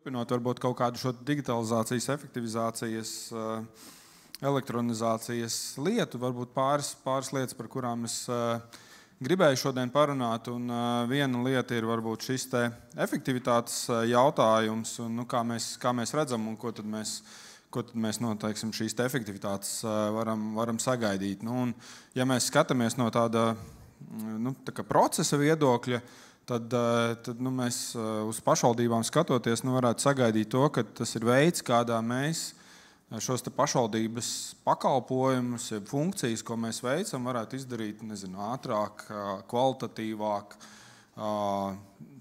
Turpinot varbūt kaut kādu šo digitalizācijas, efektivizācijas, elektronizācijas lietu, varbūt pāris lietas, par kurām es gribēju šodien parunāt. Un viena lieta ir varbūt šis te efektivitātes jautājums, un kā mēs redzam, un ko tad mēs noteiksim šīs te efektivitātes varam sagaidīt. Un, ja mēs skatāmies no tāda tā kā procesa viedokļa, tad mēs uz pašvaldībām skatoties varētu sagaidīt to, ka tas ir veids, kādā mēs šos te pašvaldības pakalpojumus, funkcijas, ko mēs veicam, varētu izdarīt ātrāk, kvalitatīvāk,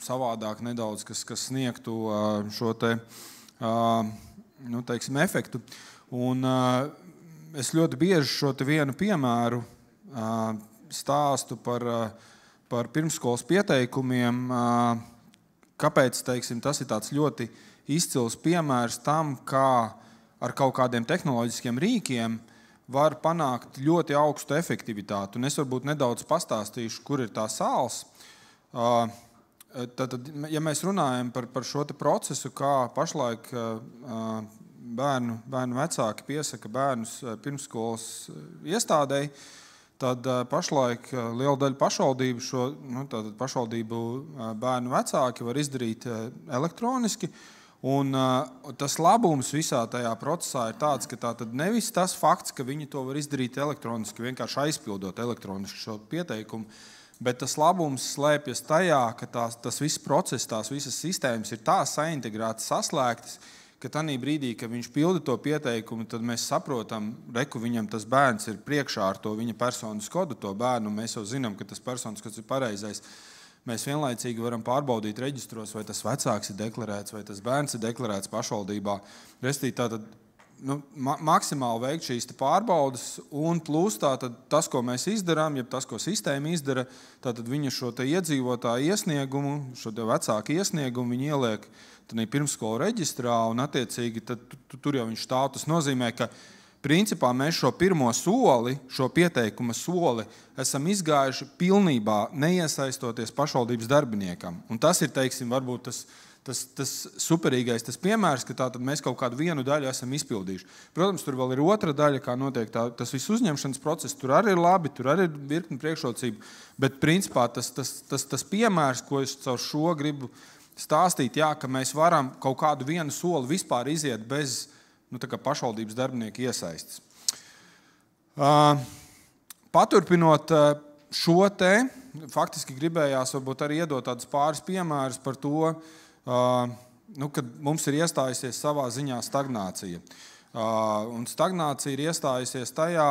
savādāk nedaudz, kas sniegtu šo te efektu. Un es ļoti bieži šo te vienu piemēru stāstu par pirmsskolas pieteikumiem, kāpēc tas ir tāds ļoti izcils piemērs tam, kā ar kaut kādiem tehnoloģiskiem rīkiem var panākt ļoti augstu efektivitāti. Un es varbūt nedaudz pastāstīšu, kur ir tā sāls. Tad, ja mēs runājam par šo te procesu, kā pašlaik bērnu vecāki piesaka bērnus pirmsskolas iestādei, tad pašlaik liela daļa pašvaldību pašvaldību bērnu vecāki var izdarīt elektroniski. Un tas labums visā tajā procesā ir tāds, ka tātad nevis tas fakts, ka viņi to var izdarīt elektroniski, vienkārši aizpildot elektroniski šo pieteikumu, bet tas labums slēpjas tajā, ka tas viss process, tās visas sistēmas ir tā saintegrētas, saslēgtas, ka tanī brīdī, kad viņš pilda to pieteikumu, tad mēs saprotam, viņam tas bērns ir priekšā ar to viņa personas kodu, to bērnu, mēs jau zinām, ka tas personas kods ir pareizais. Mēs vienlaicīgi varam pārbaudīt reģistros, vai tas vecāks ir deklarēts, vai tas bērns ir deklarēts pašvaldībā. Restīt tātad maksimāli veikt šīs pārbaudas, un plus tas, ko mēs izdarām, ja tas, ko sistēma izdara, tātad viņa šo te iedzīvotāju iesniegumu, šo te vecāku iesniegumu, viņi ieliek pirmsskolu reģistrā, un attiecīgi tur jau viņš stāv. Tas nozīmē, ka principā mēs šo pirmo soli, šo pieteikuma soli, esam izgājuši pilnībā neiesaistoties pašvaldības darbiniekam. Un tas ir, varbūt tas superīgais, tas piemērs, ka tātad mēs kaut kādu vienu daļu esam izpildījuši. Protams, tur vēl ir otra daļa, kā notiek tas viss uzņemšanas process, tur arī ir labi, tur arī ir virkni priekšrocību, bet principā tas piemērs, ko es caur šo gribu stāstīt, ka mēs varam kaut kādu vienu soli vispār iziet bez pašvaldības darbinieku iesaistes. Paturpinot šo te, faktiski gribējās varbūt arī iedot tādus pāris piemērus par to, kad mums ir iestājusies savā ziņā stagnācija. Un stagnācija ir iestājusies tajā,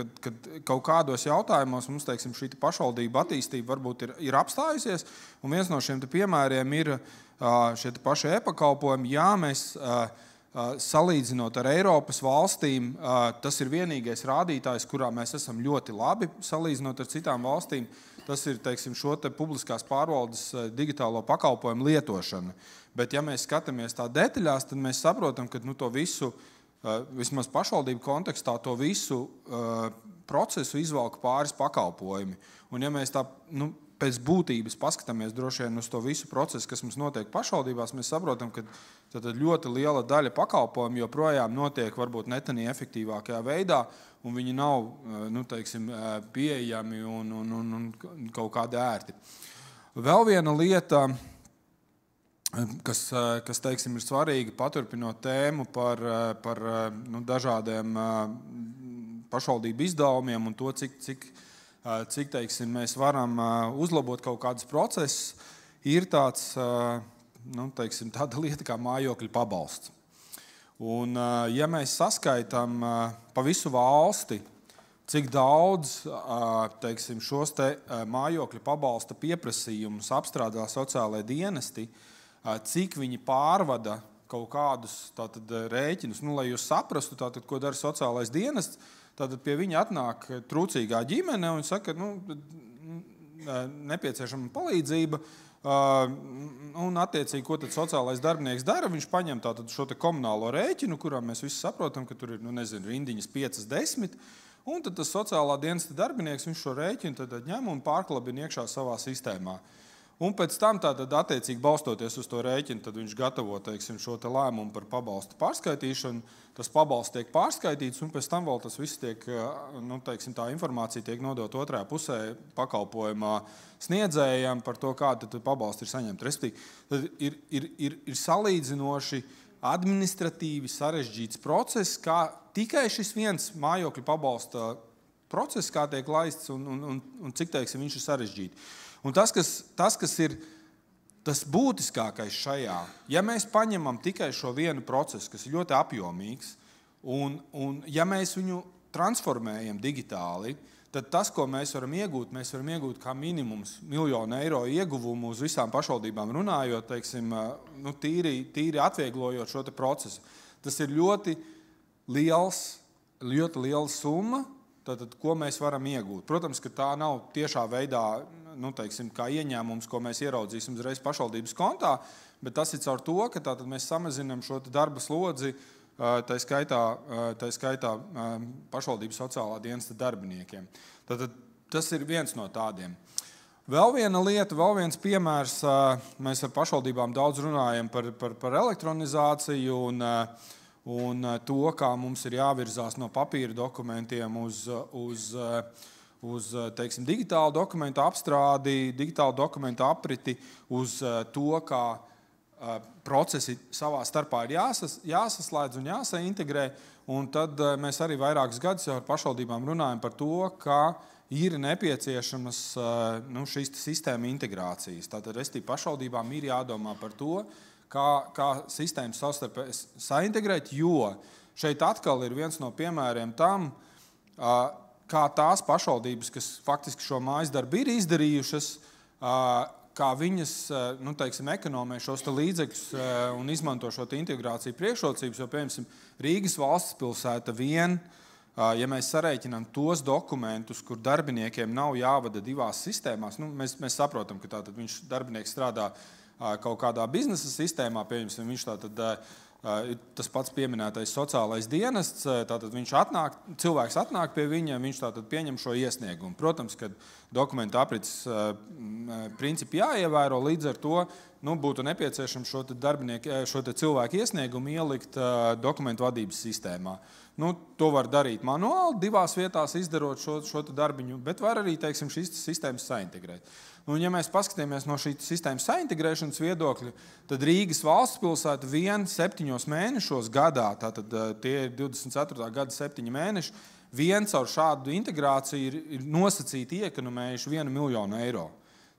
kad kaut kādos jautājumos mums, šī pašvaldība attīstība varbūt ir apstājusies, un viens no šiem piemēriem ir šie paši e-pakalpojumi. Jā, mēs salīdzinot ar Eiropas valstīm, tas ir vienīgais rādītājs, kurā mēs esam ļoti labi salīdzinot ar citām valstīm. Tas ir, šo te publiskās pārvaldes digitālo pakalpojumu lietošana. Bet, ja mēs skatāmies tā detaļās, tad mēs saprotam, ka to visu, vismaz pašvaldību kontekstā, to visu procesu izvalka pāris pakalpojumi. Un, ja mēs tā pēc būtības paskatāmies droši vien uz to visu procesu, kas mums notiek pašvaldībās, mēs saprotam, ka ļoti liela daļa pakalpojumu joprojām notiek varbūt netanī efektīvākajā veidā, un viņi nav pieejami un kaut kādi ērti. Vēl viena lieta, kas ir svarīga, paturpinot tēmu par dažādiem pašvaldību izdevumiem un to, cik mēs varam uzlabot kaut kādus procesus, ir tāda lieta kā mājokļu pabalsts. Un, ja mēs saskaitām pa visu valsti, cik daudz šos te mājokļu pabalsta pieprasījumus apstrādā sociālajie dienesti, cik viņi pārvada kaut kādus rēķinus, lai jūs saprastu, ko dara sociālais dienests, tad pie viņa atnāk trūcīgā ģimene un saka, nepieciešama palīdzība, un attiecīgi, ko tad sociālais darbinieks dara, viņš paņem šo te komunālo rēķinu, kurā mēs visi saprotam, ka tur ir, rindiņas 5-10, un tad tas sociālā dienesta darbinieks, viņš šo rēķinu tad ņem un pārklabina iekšā savā sistēmā. Un pēc tam, tātad, attiecīgi balstoties uz to rēķinu, tad viņš gatavo, teiksim, šo te lēmumu par pabalstu pārskaitīšanu. Tas pabalsts tiek pārskaitīts, un pēc tam vēl tas viss tiek, teiksim, tā informācija tiek nodot otrajā pusē pakalpojumā sniedzējiem par to, kāda pabalsti ir saņemta. Respektīvi, tad ir salīdzinoši administratīvi sarežģīts process, kā tikai šis viens mājokļu pabalsta process, kā tiek laists un cik, teiksim, viņš ir sarežģīti. Un tas, kas ir tas būtiskākais šajā, ja mēs paņemam tikai šo vienu procesu, kas ir ļoti apjomīgs, un ja mēs viņu transformējam digitāli, tad tas, ko mēs varam iegūt kā minimums 1 miljonu eiro ieguvumu uz visām pašvaldībām runājot, teiksim, tīri atvieglojot šo te procesu. Tas ir ļoti liela summa, tātad, ko mēs varam iegūt. Protams, ka tā nav tiešā veidā, teiksim, kā ieņēmums, ko mēs ieraudzīsim uzreiz pašvaldības kontā, bet tas ir caur to, ka tātad mēs samazinām šo darba slodzi, tā skaitā pašvaldības sociālā dienesta darbiniekiem. Tātad, tas ir viens no tādiem. Vēl viena lieta, vēl viens piemērs, mēs ar pašvaldībām daudz runājam par elektronizāciju un to, kā mums ir jāvirzās no papīra dokumentiem uz teiksim, digitālu dokumentu apstrādi, digitālu dokumentu apriti, uz to, kā procesi savā starpā ir jāsaslēdz un jāsaintegrē. Un tad mēs arī vairākus gadus jau ar pašvaldībām runājam par to, ka ir nepieciešamas šīs sistēma integrācijas. Tātad pašvaldībām ir jādomā par to, kā sistēmas savstarpēji saintegrēt, jo šeit atkal ir viens no piemēriem tam, kā tās pašvaldības, kas faktiski šo mājas darbu ir izdarījušas, kā viņas teiksim, ekonomē šos līdzekļus un izmanto šo integrāciju priekšrocības, jo, piemēram, Rīgas valsts pilsēta vien, ja mēs sarēķinām tos dokumentus, kur darbiniekiem nav jāvada divās sistēmās, mēs saprotam, ka tātad darbinieks strādā kaut kādā biznesa sistēmā, piemēram, viņš tātad tas pats pieminētais sociālais dienests, tātad cilvēks atnāk pie viņa, viņš tātad pieņem šo iesniegumu. Protams, ka dokumentu aprits principi jāievēro, līdz ar to būtu nepieciešams šo cilvēku iesniegumu ielikt dokumentu vadības sistēmā. To var darīt manuāli, divās vietās izdarot šo darbiņu, bet var arī, teiksim, šīs sistēmas saintegrēt. Un, ja mēs paskatāmies no šīs sistēmas saintegrēšanas viedokļa, tad Rīgas valsts pilsēta 7 mēnešos gadā, tātad tie ir 24. gada 7 mēneši, caur šādu integrāciju ir nosacīti iekonomējuši 1 miljonu eiro.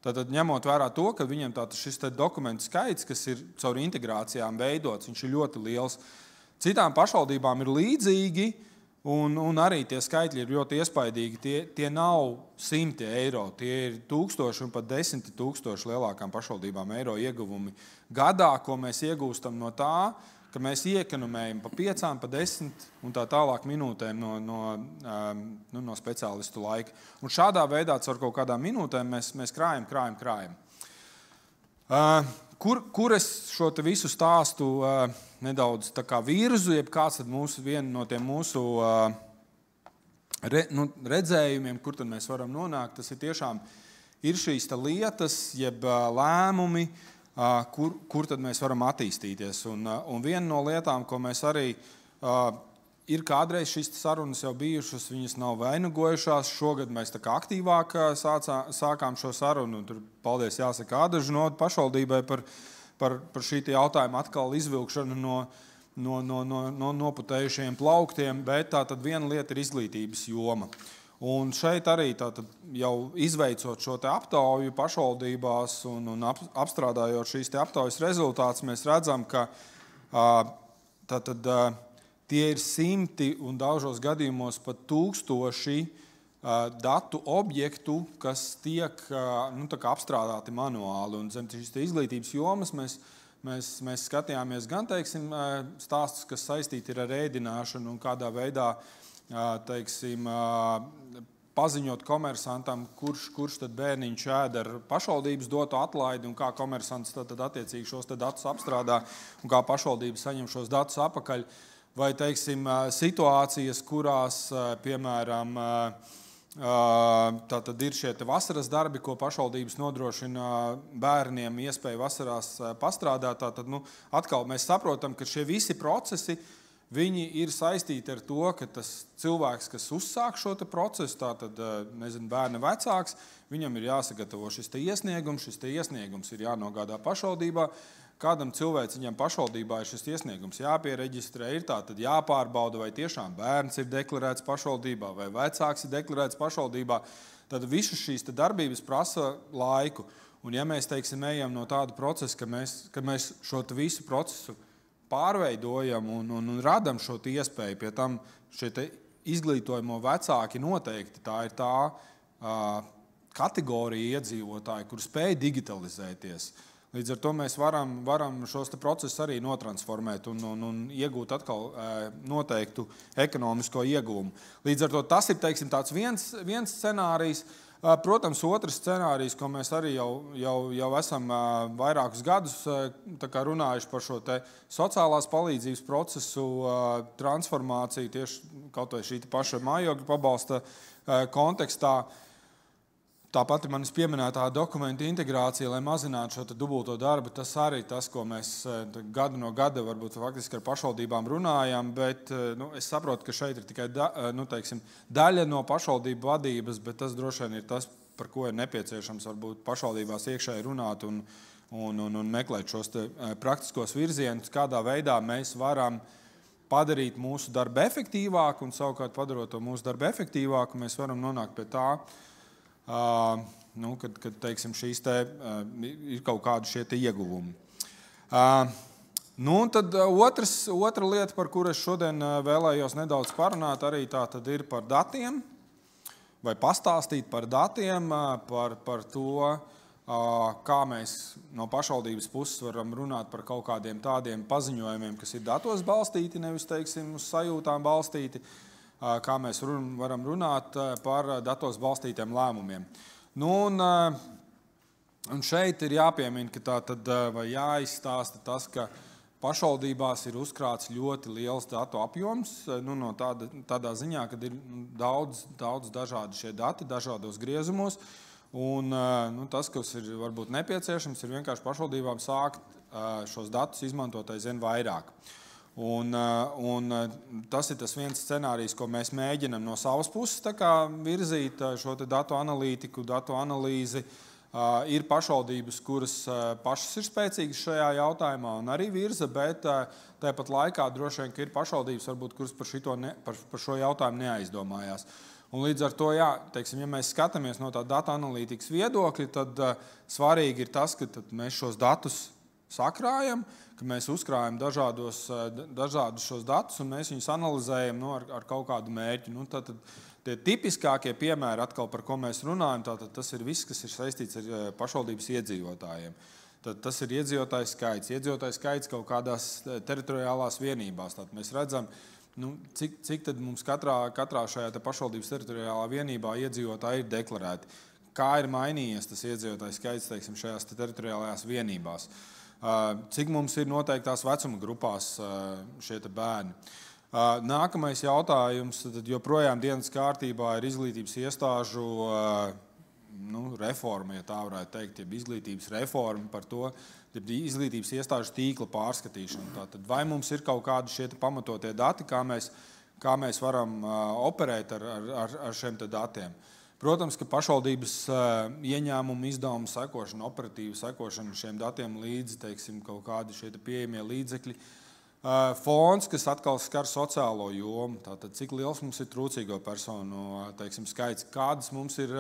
Tātad, ņemot vērā to, ka viņiem šis dokumentu skaits, kas ir caur integrācijām veidots, viņš ir ļoti liels. Citām pašvaldībām ir līdzīgi, un arī tie skaitļi ir ļoti iespaidīgi. Tie nav 100 eiro, tie ir 1000 un pat 10 000 lielākām pašvaldībām eiro ieguvumi gadā, ko mēs iegūstam no tā, ka mēs iekonomējam pa 5, pa 10 un tā tālāk minūtēm no speciālistu laika. Un šādā veidā caur kaut kādām minūtēm mēs krājam. Kur es šo visu stāstu nedaudz tā kā virzu, jeb kāds tad viena no tiem mūsu redzējumiem, kur tad mēs varam nonākt, tas ir tiešām šīs lietas, jeb lēmumi, kur tad mēs varam attīstīties. Un viena no lietām, ko mēs arī ir kādreiz šīs sarunas jau bijušas, viņas nav vainagojušās. Šogad mēs tā kā aktīvāk sākām šo sarunu. Tur paldies jāsaka Ādažu nodu pašvaldībai par šī jautājuma atkal izvilkšanu no noputējušiem plauktiem, bet tātad viena lieta ir izglītības joma. Un šeit arī tātad jau izveicot šo te aptauju pašvaldībās un apstrādājot šīs te aptaujas rezultātus, mēs redzam, ka tātad tie ir 100 un dažos gadījumos pat 1000 datu objektu, kas tiek apstrādāti manuāli. Un zem šīs izglītības jomas mēs skatījāmies gan, teiksim, stāstus, kas saistīti ir ar ēdināšanu un kādā veidā, teiksim, paziņot komersantam, kurš tad bērniņš ēd ar pašvaldības dotu atlaidi un kā komersants tad attiecīgi šos datus apstrādā un kā pašvaldības saņem šos datus apakaļ. Vai, teiksim, situācijas, kurās, piemēram, Tātad ir šie vasaras darbi, ko pašvaldības nodrošina bērniem iespēju vasarās pastrādāt. Tātad, atkal mēs saprotam, ka šie visi procesi viņi ir saistīti ar to, ka tas cilvēks, kas uzsāk šo procesu, tātad, bērna vecāks, viņam ir jāsagatavo šis iesniegums, ir jānogādā pašvaldībā. Kādam cilvēciņam pašvaldībā ir šis iesniegums jāpiereģistrē, ir tātad jāpārbauda, vai tiešām bērns ir deklarēts pašvaldībā, vai vecāks ir deklarēts pašvaldībā. Tad visas šīs darbības prasa laiku. Un ja mēs, teiksim, ejam no tāda procesa, ka mēs šo visu procesu pārveidojam un radam šo iespēju, pie tam šie izglītojamo vecāki noteikti tā ir tā kategorija iedzīvotāji, kur spēj digitalizēties. Līdz ar to mēs varam šos procesus arī notransformēt un iegūt atkal noteiktu ekonomisko ieguvumu. Līdz ar to tas ir, teiksim, tāds viens scenārijs. Protams, otrs scenārijs, ko mēs arī jau esam vairākus gadus runājuši par šo sociālās palīdzības procesu transformāciju, tieši kaut vai šī paša mājokļu pabalsta kontekstā. Tāpat ir manis pieminētā dokumenta integrācija, lai mazinātu šo dubulto darbu. Tas arī tas, ko mēs gadu no gada varbūt faktiski ar pašvaldībām runājam, bet es saprotu, ka šeit ir tikai daļa no pašvaldību vadības, bet tas droši vien ir tas, par ko ir nepieciešams varbūt pašvaldībās iekšēji runāt un meklēt šos praktiskos virzienus, kādā veidā mēs varam padarīt mūsu darbu efektīvāku, un savukārt padarot to mūsu darbu efektīvāku, mēs varam nonākt pie tā, kad teiksim, šīs ir kaut kādi šie ieguvumi. Tad otra lieta, par kuru es šodien vēlējos nedaudz parunāt, arī tā tad ir par datiem, vai pastāstīt par datiem, par to, kā mēs no pašvaldības puses varam runāt par kaut kādiem tādiem paziņojumiem, kas ir datos balstīti, nevis, teiksim, uz sajūtām balstīti, kā mēs varam runāt par datos balstītiem lēmumiem. Un šeit ir jāpiemina, ka vai jāizstāsta tas, ka pašvaldībās ir uzkrāts ļoti liels datu apjoms, no tādā ziņā, kad ir daudz dažādi šie dati, dažādos griezumos, un tas, kas ir varbūt nepieciešams, ir vienkārši pašvaldībām sākt šos datus izmantot aizvien vairāk. Un tas ir tas viens scenārijs, ko mēs mēģinam no savas puses virzīt šo datu analītiku, datu analīzi. Ir pašvaldības, kuras pašas ir spēcīgas šajā jautājumā un arī virza, bet tāpat laikā droši vien, ka ir pašvaldības, varbūt, kuras par šo jautājumu neaizdomājās. Un līdz ar to, teiksim, ja mēs skatāmies no tā datu analītikas viedokļa, tad svarīgi ir tas, ka mēs šos datus sakrājam, ka mēs uzkrājam dažādus šos datus un mēs viņus analizējam ar kaut kādu mērķi. Tad tie tipiskākie piemēri, atkal, par ko mēs runājam, tas ir viss, kas ir saistīts ar pašvaldības iedzīvotājiem. Tad tas ir iedzīvotāju skaits kaut kādās teritoriālās vienībās. Tad mēs redzam, cik tad mums katrā šajā pašvaldības teritoriālā vienībā iedzīvotāji ir deklarēti. Kā ir mainījies tas iedzīvotāju skaits, teiksim, šajās teritoriālajās vienībās. Cik mums ir noteiktās vecuma grupās šie bērni. Nākamais jautājums, tad joprojām dienas kārtībā ir izglītības iestāžu reforma, ja tā varētu teikt, jeb izglītības reforma par to, jeb izglītības iestāžu tīkla pārskatīšana. Tātad, vai mums ir kaut kādi šie pamatotie dati, kā mēs varam operēt ar šiem datiem. Protams, ka pašvaldības ieņēmumu izdevumu sekošana, operatīva sekošana šiem datiem līdzi, teiksim, kaut kādi šie pieejamie līdzekļi. Fonds, kas atkal skar sociālo jomu, tātad cik liels mums ir trūcīgo personu, teiksim, skaits, kādas mums ir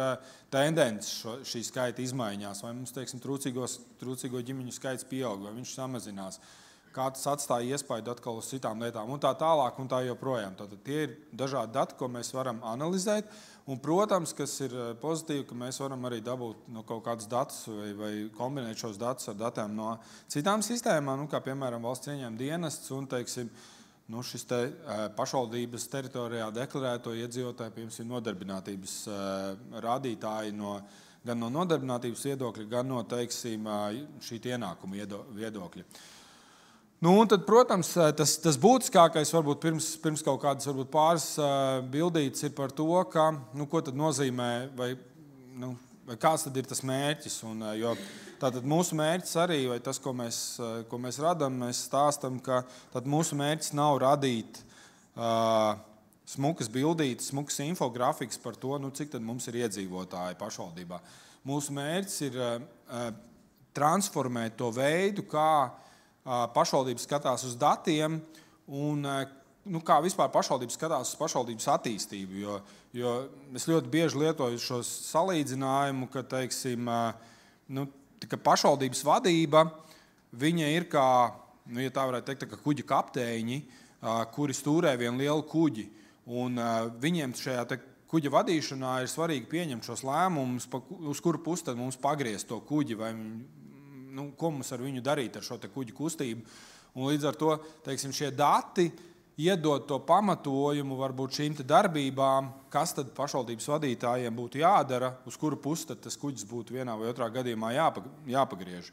tendences šī skaita izmaiņās, vai mums, teiksim, trūcīgo ģimeņu skaits pieaug, vai viņš samazinās. Kā tas atstāja iespaidu atkal uz citām lietām, un tā tālāk, un tā joprojām. Tātad tie ir dažādi dati, ko mēs varam analizēt, un, protams, kas ir pozitīvi, ka mēs varam arī dabūt kaut kādus datus vai kombinēt šos datus ar datiem no citām sistēmām, kā piemēram valsts ieņēmuma dienests un, teiksim, šis pašvaldības teritorijā deklarēto iedzīvotāju, piemēram, nodarbinātības rādītāji gan no nodarbinātības viedokļa, gan no, teiksim, šī ienākuma viedokļa. Nu, un tad, protams, tas būtiskākais varbūt pirms kaut kādas varbūt pāris bildītes ir par to, ka, ko tad nozīmē vai kāds tad ir tas mērķis. Jo tātad mūsu mērķis arī, vai tas, ko mēs radām, mēs stāstam, ka tad mūsu mērķis nav radīt smukas bildītes, smukas infografikas par to, cik tad mums ir iedzīvotāji pašvaldībā. Mūsu mērķis ir transformēt to veidu, kā pašvaldības skatās uz datiem un kā vispār pašvaldības skatās uz pašvaldības attīstību. Jo es ļoti bieži lietoju šos salīdzinājumu, ka, teiksim, ka pašvaldības vadība, viņa ir kā, ja tā varētu teikt, kā kuģa kapteiņi, kuri stūrē vienu lielu kuģi. Un viņiem šajā kuģa vadīšanā ir svarīgi pieņemt šos lēmumus, uz kuru pusi tad mums pagriezt to kuģi, vai ko mums ar viņu darīt ar šo kuģu kustību. Un līdz ar to, teiksim, šie dati iedod to pamatojumu varbūt šīm darbībām, kas tad pašvaldības vadītājiem būtu jādara, uz kuru pusi tad tas kuģis būtu vienā vai otrā gadījumā jāpagriež.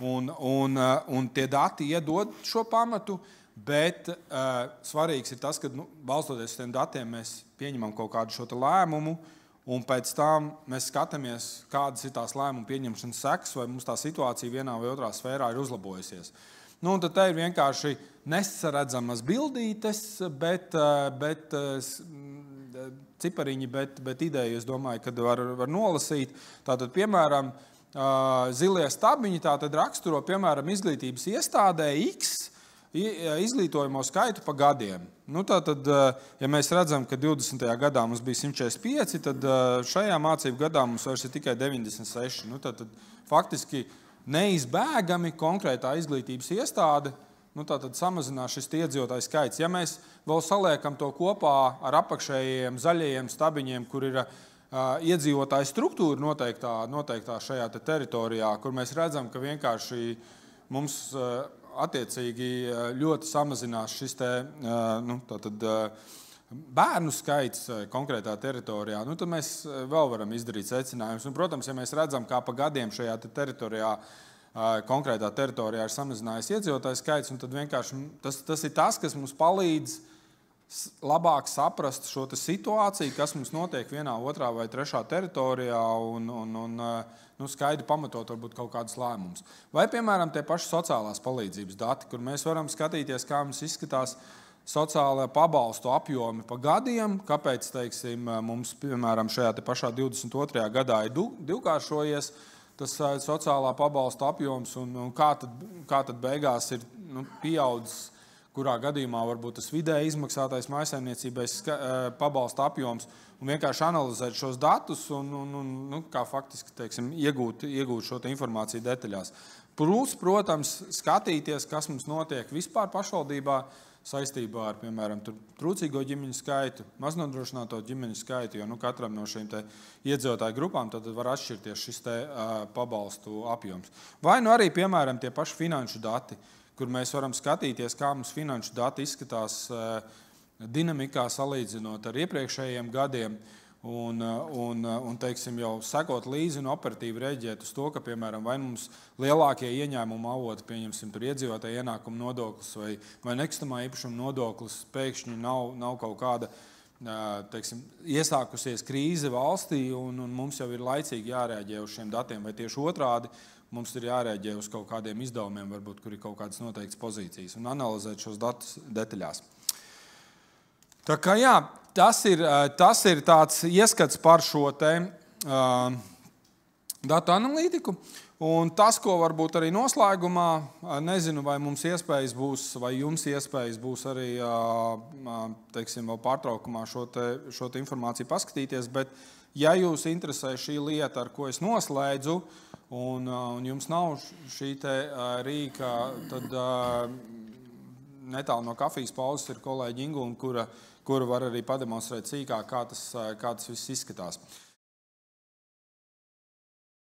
Un tie dati iedod šo pamatu, bet svarīgs ir tas, ka balstoties uz tiem datiem mēs pieņemam kaut kādu šo lēmumu, un pēc tam mēs skatāmies, kādas ir tās lēmumu pieņemšanas sekas, vai mums tā situācija vienā vai otrā sfērā ir uzlabojusies. Un tad te ir vienkārši nesaredzamas bildītes, bet cipariņi, bet ideju, es domāju, kad var nolasīt. Tātad, piemēram, zilie stabiņi tātad raksturo, piemēram, izglītības iestādē X izglītojamo skaitu pa gadiem. Tātad, ja mēs redzam, ka 20. gadā mums bija 145, tad šajā mācību gadā mums vairs ir tikai 96. Tātad, faktiski neizbēgami konkrētā izglītības iestāde, tātad samazinās šis iedzīvotāju skaits. Ja mēs vēl saliekam to kopā ar apakšējiem zaļajiem stabiņiem, kur ir iedzīvotāju struktūra noteiktā šajā teritorijā, kur mēs redzam, ka vienkārši mums attiecīgi ļoti samazinās šis bērnu skaits konkrētā teritorijā, tad mēs vēl varam izdarīt secinājumus. Un, protams, ja mēs redzam, kā pa gadiem šajā teritorijā, konkrētā teritorijā ir samazinājies iedzīvotāju skaits, tad vienkārši tas ir tas, kas mums palīdz labāk saprast šo situāciju, kas mums notiek vienā, otrā vai trešā teritorijā un skaidri pamatot varbūt kaut kādus lēmumus. Vai, piemēram, tie paši sociālās palīdzības dati, kur mēs varam skatīties, kā mums izskatās sociālā pabalstu apjomi pa gadiem, kāpēc, teiksim, mums, piemēram, šajā pašā 22. gadā ir divkāršojies tas sociālā pabalstu apjoms un kā tad beigās ir pieaudzis, kurā gadījumā varbūt tas vidēji izmaksātais mājsaimniecībais pabalsta apjoms, un vienkārši analizēt šos datus un kā faktiski, teiksim, iegūt šo informāciju detaļās. Plus, protams, skatīties, kas mums notiek vispār pašvaldībā saistībā ar, piemēram, trūcīgo ģimeņu skaitu, maznodrošināto ģimeņu skaitu, jo katram no šīm iedzīvotāju grupām tad var atšķirties šis pabalstu apjoms. Vai arī, piemēram, tie paši finanšu dati, kur mēs varam skatīties, kā mums finanšu dati izskatās dinamikā salīdzinot ar iepriekšējiem gadiem un teiksim, jau sekot līdzi un operatīvi reaģēt uz to, ka, piemēram, vai mums lielākie ieņēmuma avoti, pieņemsim, tur iedzīvotāju ienākuma nodoklis vai nekustamā īpašuma nodoklis, pēkšņi nav kaut kāda, teiksim, iesākusies krīze valstī un mums jau ir laicīgi jārēģē uz šiem datiem, vai tieši otrādi, mums ir jārēģē uz kaut kādiem izdevumiem, varbūt, kur ir kaut kādas noteiktas pozīcijas, un analizēt šos datus detaļās. Tā kā jā, tas ir tāds ieskats par šo datu analītiku, un tas, ko varbūt arī noslēgumā, nezinu, vai mums iespējas būs, vai jums iespējas būs arī, teiksim, vēl pārtraukumā šo informāciju paskatīties, bet ja jūs interesē šī lieta, ar ko es noslēdzu, un jums nav šī rīka, tad netālu no kafijas pauzes ir kolēģi Ingūna, kura var arī pademonstrēt sīkāk, kā tas viss izskatās.